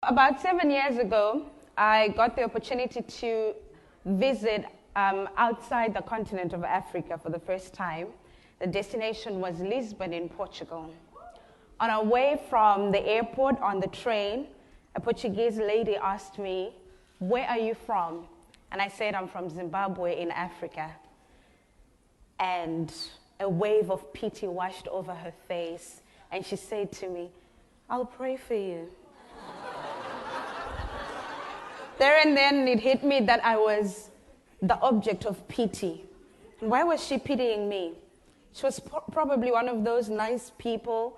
About 7 years ago, I got the opportunity to visit outside the continent of Africa for the first time. The destination was Lisbon in Portugal. On our way from the airport on the train, a Portuguese lady asked me, "Where are you from?" And I said, "I'm from Zimbabwe in Africa." And a wave of pity washed over her face. And she said to me, "I'll pray for you." There and then it hit me that I was the object of pity. And why was she pitying me? She was probably one of those nice people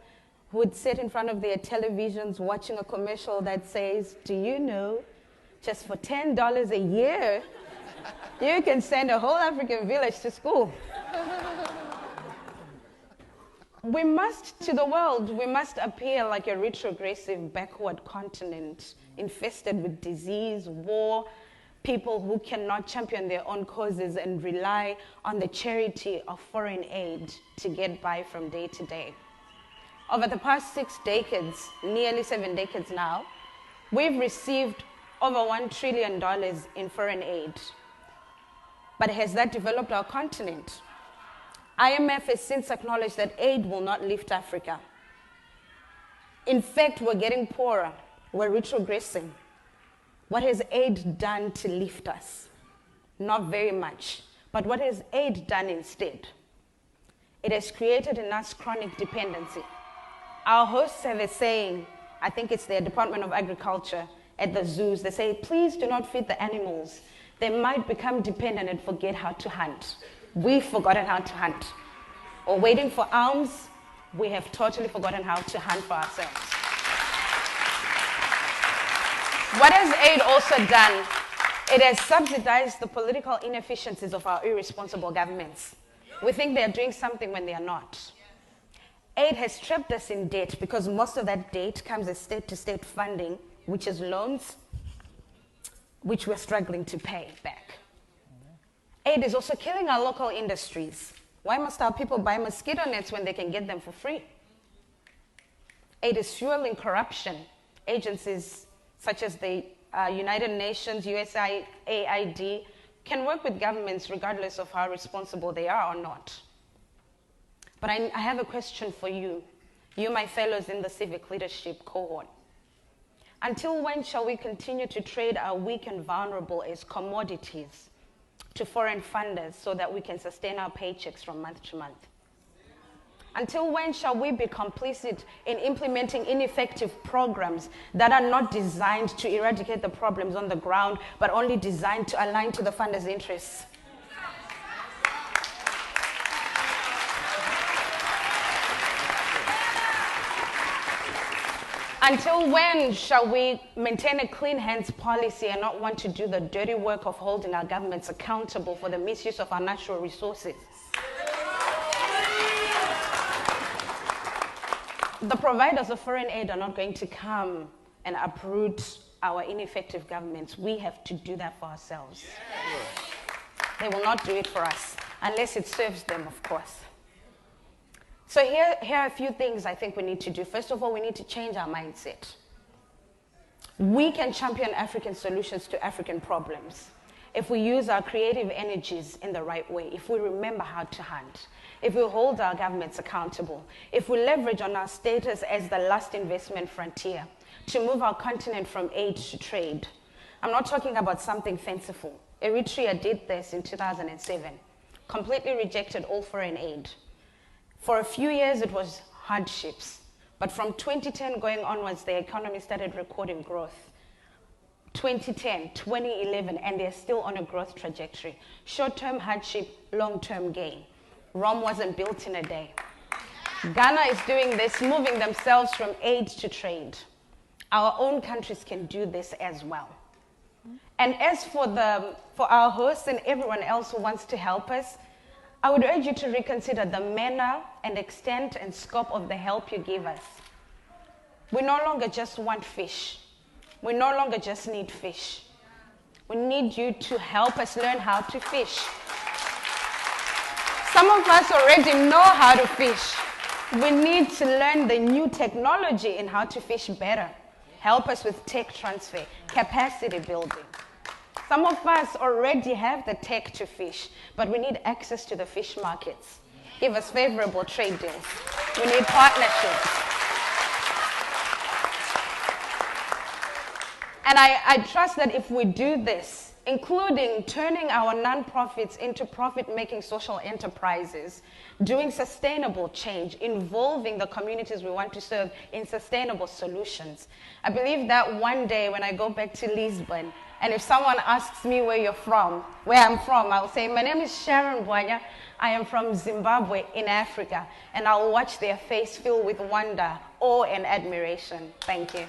who would sit in front of their televisions watching a commercial that says, "Do you know, just for $10 a year, you can send a whole African village to school." We must, to the world, we must appear like a retrogressive, backward continent infested with disease, war, people who cannot champion their own causes and rely on the charity of foreign aid to get by from day to day. Over the past 6 decades, nearly 7 decades now, we've received over $1 trillion in foreign aid. But has that developed our continent? IMF has since acknowledged that aid will not lift Africa. In fact, we're getting poorer. We're retrogressing. What has aid done to lift us? Not very much. But what has aid done instead? It has created in us chronic dependency. Our hosts have a saying, I think it's their Department of Agriculture at the zoos, they say, "Please do not feed the animals. They might become dependent and forget how to hunt." We've forgotten how to hunt. Or waiting for alms, we have totally forgotten how to hunt for ourselves. What has aid also done? It has subsidized the political inefficiencies of our irresponsible governments. We think they are doing something when they are not. Aid has trapped us in debt because most of that debt comes as state-to-state funding, which is loans, which we're struggling to pay back. Aid is also killing our local industries. Why must our people buy mosquito nets when they can get them for free? Aid is fueling corruption. Agencies such as the United Nations, USAID, can work with governments regardless of how responsible they are or not. But I have a question for you, my fellows in the civic leadership cohort. Until when shall we continue to trade our weak and vulnerable as commodities to foreign funders so that we can sustain our paychecks from month to month? Until when shall we be complicit in implementing ineffective programs that are not designed to eradicate the problems on the ground, but only designed to align to the funders' interests? Until when shall we maintain a clean hands policy and not want to do the dirty work of holding our governments accountable for the misuse of our natural resources? The providers of foreign aid are not going to come and uproot our ineffective governments. We have to do that for ourselves. They will not do it for us, unless it serves them, of course. So here are a few things I think we need to do. First of all, we need to change our mindset. We can champion African solutions to African problems if we use our creative energies in the right way, if we remember how to hunt, if we hold our governments accountable, if we leverage on our status as the last investment frontier to move our continent from aid to trade. I'm not talking about something fanciful. Eritrea did this in 2007, completely rejected all foreign aid. For a few years, it was hardships. But from 2010 going onwards, the economy started recording growth. 2010, 2011, and they're still on a growth trajectory. Short-term hardship, long-term gain. Rome wasn't built in a day. Ghana is doing this, moving themselves from aid to trade. Our own countries can do this as well. And as for our hosts and everyone else who wants to help us, I would urge you to reconsider the manner and extent and scope of the help you give us. We no longer just want fish. We no longer just need fish. We need you to help us learn how to fish. Some of us already know how to fish. We need to learn the new technology in how to fish better. help us with tech transfer, capacity building. Some of us already have the tech to fish, but we need access to the fish markets. Give us favorable trade deals. We need partnerships. And I trust that if we do this, including turning our nonprofits into profit-making social enterprises, doing sustainable change, involving the communities we want to serve in sustainable solutions. I believe that one day when I go back to Lisbon, and if someone asks me where I'm from, I'll say, my name is Sharon Bwanya. I am from Zimbabwe in Africa. And I'll watch their face fill with wonder, awe, and admiration. Thank you.